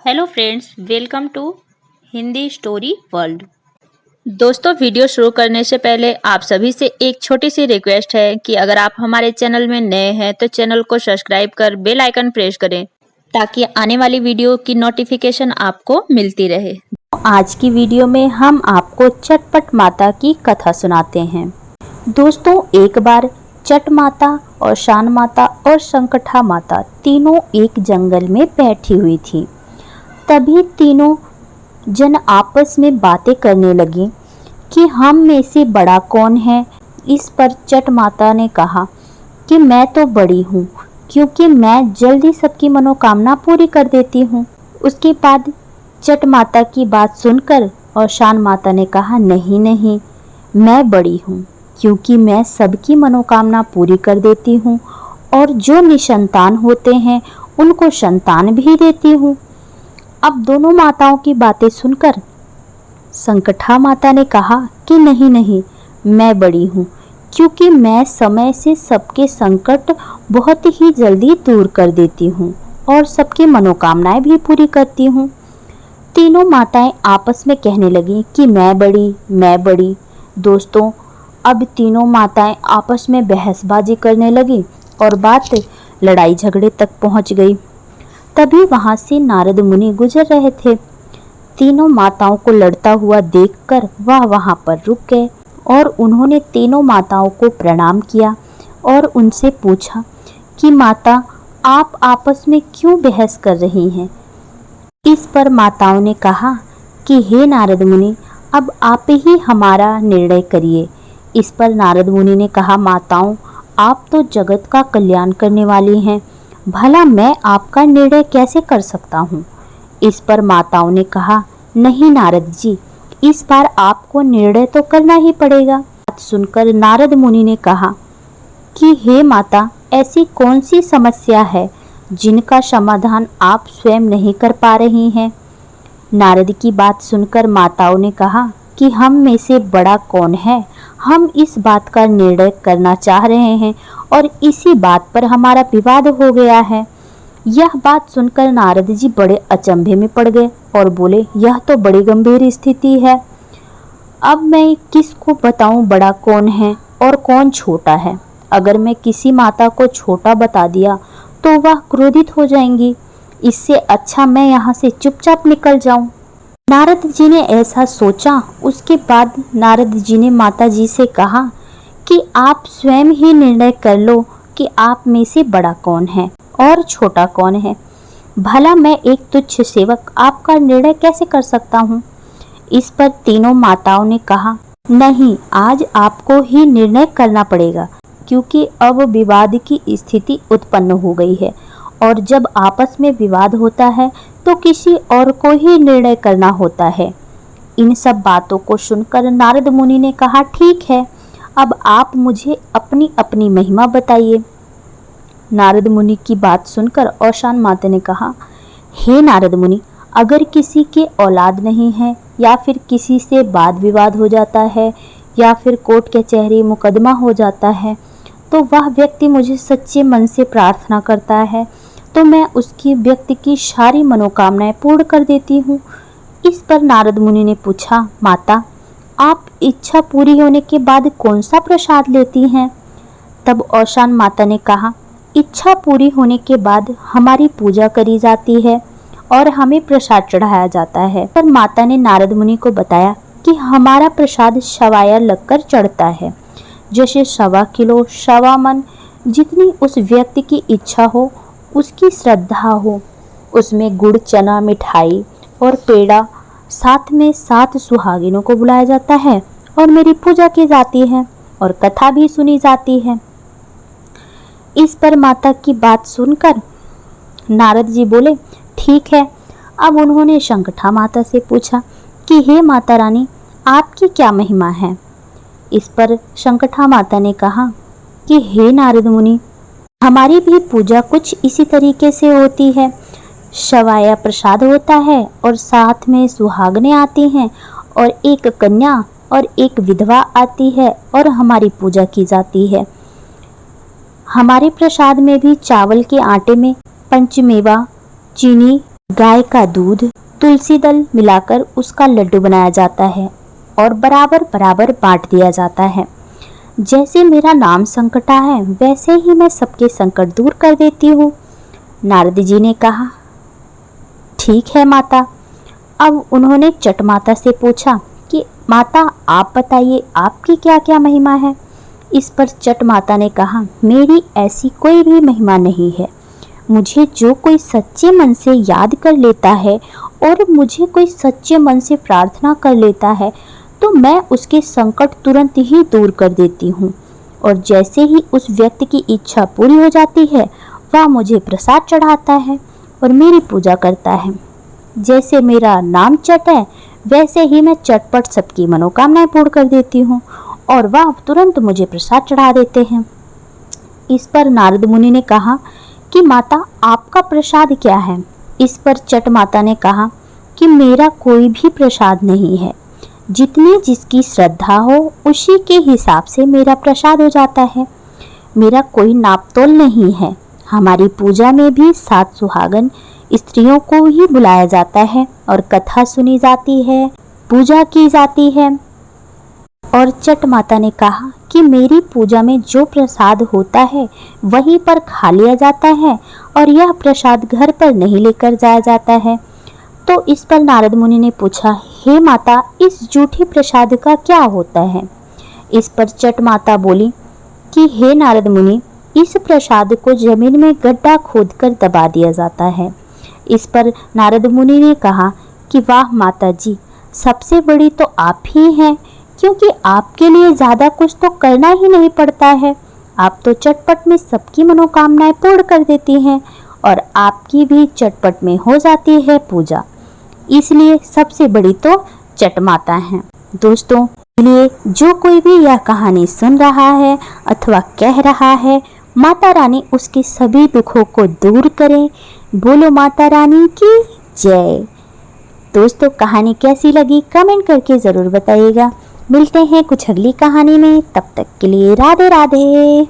Hello friends, welcome to Hindi story world. दोस्तों, video शुरू करने से पहले आप सभी से एक छोटी सी रिक्वेस्ट है कि अगर आप हमारे चैनल में नए हैं तो चैनल को सब्सक्राइब कर बेल आइकन प्रेस करें ताकि आने वाली वीडियो की नोटिफिकेशन आपको मिलती रहे। आज की वीडियो में हम आपको चटपट माता की कथा सुनाते हैं। दोस्तों, एक बार चट माता और शान माता और संकठा माता तीनों एक जंगल में बैठी हुई थी। तभी तीनों जन आपस में बातें करने लगे कि हम में से बड़ा कौन है। इस पर चट माता ने कहा कि मैं तो बड़ी हूँ, क्योंकि मैं जल्दी सबकी मनोकामना पूरी कर देती हूँ। उसके बाद चट माता की बात सुनकर और शान माता ने कहा, नहीं नहीं, मैं बड़ी हूँ, क्योंकि मैं सबकी मनोकामना पूरी कर देती हूँ और जो निसंतान होते हैं उनको संतान भी देती हूँ। अब दोनों माताओं की बातें सुनकर संकठा माता ने कहा कि नहीं नहीं, मैं बड़ी हूँ, क्योंकि मैं समय से सबके संकट बहुत ही जल्दी दूर कर देती हूँ और सबकी मनोकामनाएं भी पूरी करती हूँ। तीनों माताएं आपस में कहने लगी कि मैं बड़ी। दोस्तों, अब तीनों माताएं आपस में बहसबाजी करने लगी और बात लड़ाई झगड़े तक पहुंच गई। तभी वहां से नारद मुनि गुजर रहे थे। तीनों माताओं को लड़ता हुआ देखकर वह वहां पर रुक गए और उन्होंने तीनों माताओं को प्रणाम किया और उनसे पूछा कि माता, आप आपस में क्यों बहस कर रही हैं। इस पर माताओं ने कहा कि हे नारद मुनि, अब आप ही हमारा निर्णय करिए। इस पर नारद मुनि ने कहा, माताओं, आप तो जगत का कल्याण करने वाली हैं, भला मैं आपका निर्णय कैसे कर सकता हूँ। इस पर माताओं ने कहा, नहीं नारद जी, इस बार आपको निर्णय तो करना ही पड़ेगा। बात सुनकर नारद मुनि ने कहा कि हे माता, ऐसी कौन सी समस्या है जिनका समाधान आप स्वयं नहीं कर पा रही हैं। नारद की बात सुनकर माताओं ने कहा कि हम में से बड़ा कौन है, हम इस बात का निर्णय करना चाह रहे हैं और इसी बात पर हमारा विवाद हो गया है। यह बात सुनकर नारद जी बड़े अचंभे में पड़ गए और बोले, यह तो बड़ी गंभीर स्थिति है। अब मैं किसको बताऊं बड़ा कौन है और कौन छोटा है। अगर मैं किसी माता को छोटा बता दिया तो वह क्रोधित हो जाएंगी। इससे अच्छा मैं यहाँ से चुपचाप निकल जाऊं। नारद जी ने ऐसा सोचा। उसके बाद नारद जी ने माता जी से कहा कि आप स्वयं ही निर्णय कर लो कि आप में से बड़ा कौन है और छोटा कौन है। भला मैं एक तुच्छ सेवक आपका निर्णय कैसे कर सकता हूँ। इस पर तीनों माताओं ने कहा, नहीं, आज आपको ही निर्णय करना पड़ेगा, क्योंकि अब विवाद की स्थिति उत्पन्न हो गई है और जब आपस में विवाद होता है तो किसी और को ही निर्णय करना होता है। इन सब बातों को सुनकर नारद मुनि ने कहा, ठीक है, अब आप मुझे अपनी अपनी महिमा बताइए। नारद मुनि की बात सुनकर औशान माता ने कहा, हे नारद मुनि, अगर किसी के औलाद नहीं है या फिर किसी से वाद विवाद हो जाता है या फिर कोर्ट कचहरी मुकदमा हो जाता है तो वह व्यक्ति मुझे सच्चे मन से प्रार्थना करता है तो मैं उसकी व्यक्ति की सारी मनोकामनाएं पूर्ण कर देती हूँ। इस पर नारद मुनि ने पूछा, माता, आप इच्छा पूरी होने के बाद कौन सा प्रसाद लेती हैं। तब औशान माता ने कहा, इच्छा पूरी होने के बाद हमारी पूजा करी जाती है और हमें प्रसाद चढ़ाया जाता है। पर माता ने नारद मुनि को बताया कि हमारा प्रसाद सवाया लगकर चढ़ता है, जैसे 1.25 किलो, 1.25 मन, जितनी उस व्यक्ति की इच्छा हो, उसकी श्रद्धा हो। उसमें गुड़, चना, मिठाई और पेड़ा, साथ में 7 सुहागिनों को बुलाया जाता है और मेरी पूजा की जाती है और कथा भी सुनी जाती है। इस पर माता की बात सुनकर नारद जी बोले, ठीक है। अब उन्होंने संकठा माता से पूछा कि हे माता रानी, आपकी क्या महिमा है। इस पर संकठा माता ने कहा कि हे नारद मुनि, हमारी भी पूजा कुछ इसी तरीके से होती है। सवाया प्रसाद होता है और साथ में सुहागनें आती हैं और एक कन्या और एक विधवा आती है और हमारी पूजा की जाती है। हमारे प्रसाद में भी चावल के आटे में पंचमेवा, चीनी, गाय का दूध, तुलसी दल मिलाकर उसका लड्डू बनाया जाता है और बराबर बराबर बांट दिया जाता है। जैसे मेरा नाम संकटा है, वैसे ही मैं सबके संकट दूर कर देती हूँ। नारद जी ने कहा, ठीक है माता। अब उन्होंने चट माता से पूछा कि माता आप बताइए, आपकी क्या क्या महिमा है। इस पर चट माता ने कहा, मेरी ऐसी कोई भी महिमा नहीं है। मुझे जो कोई सच्चे मन से याद कर लेता है और मुझे कोई सच्चे मन से प्रार्थना कर लेता है तो मैं उसके संकट तुरंत ही दूर कर देती हूँ, और जैसे ही उस व्यक्ति की इच्छा पूरी हो जाती है वह मुझे प्रसाद चढ़ाता है और मेरी पूजा करता है। जैसे मेरा नाम चट है, वैसे ही मैं चटपट सबकी मनोकामनाएं पूर्ण कर देती हूँ और वह तुरंत मुझे प्रसाद चढ़ा देते हैं। इस पर नारद मुनि ने कहा कि माता आपका प्रसाद क्या है। इस पर चट माता ने कहा कि मेरा कोई भी प्रसाद नहीं है, जितनी जिसकी श्रद्धा हो उसी के हिसाब से मेरा प्रसाद हो जाता है। मेरा कोई नापतोल नहीं है। हमारी पूजा में भी 7 सुहागन स्त्रियों को ही बुलाया जाता है और कथा सुनी जाती है, पूजा की जाती है। और चट माता ने कहा कि मेरी पूजा में जो प्रसाद होता है वहीं पर खा लिया जाता है और यह प्रसाद घर पर नहीं लेकर जाया जाता है। तो इस पर नारद मुनि ने पूछा, हे माता, इस जूठे प्रसाद का क्या होता है। इस पर चट माता बोली कि हे नारद मुनि, इस प्रसाद को जमीन में गड्ढा खोदकर दबा दिया जाता है। इस पर नारद मुनि ने कहा कि वाह माता जी, सबसे बड़ी तो आप ही हैं, क्योंकि आपके लिए ज़्यादा कुछ तो करना ही नहीं पड़ता है। आप तो चटपट में सबकी मनोकामनाएं पूर्ण कर देती हैं और आपकी भी चटपट में हो जाती है पूजा, इसलिए सबसे बड़ी तो चट माता हैं। दोस्तों, इसलिए जो कोई भी यह कहानी सुन रहा है अथवा कह रहा है, माता रानी उसके सभी दुखों को दूर करें। बोलो माता रानी की जय। दोस्तों, कहानी कैसी लगी कमेंट करके ज़रूर बताइएगा। मिलते हैं कुछ अगली कहानी में, तब तक के लिए राधे राधे।